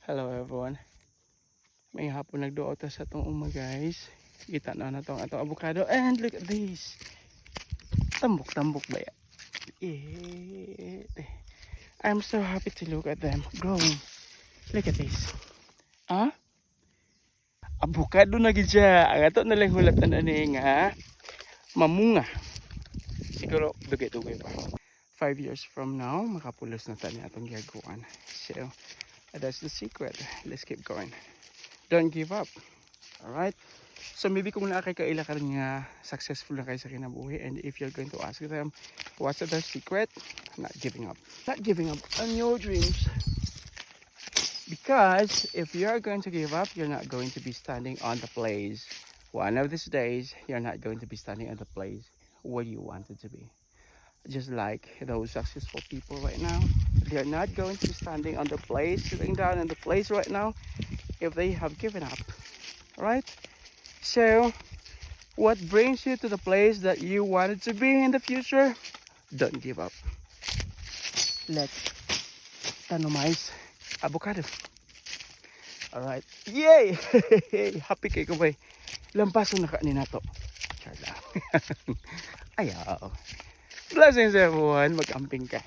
Hello everyone. May hapon nagduo ta sa itong guys. Kita na itong atong avocado. And look at this. Tambok-tambok ba yan? I'm so happy to look at them growing. Look at this. Ah? Avocado na gid siya. Ang ato na lang hulatan ani nga mamunga. Siguro dugay-dugay pa. 5 years from now, makapulos na tani atong gihaguan. So, that's the secret. Let's keep going. Don't give up. Alright? So maybe kung naa kay kaila ka rin nga successful na kayo sa kinabuhi, and if you're going to ask them what's the secret, not giving up. Not giving up on your dreams. Because if you're going to give up, you're not going to be standing on the place. One of these days, you're not going to be standing on the place where you wanted to be. Just like those successful people right now, they're not going to be standing on the place, sitting down in the place right now, if they have given up. Right? So, what brings you to the place that you wanted to be in the future? Don't give up. Let's tanomize avocado. Alright. Yay! Happy kayo ba? Lampaso na kanin na to. Charla. Ayaw. Blessings everyone. Mag-amping ka.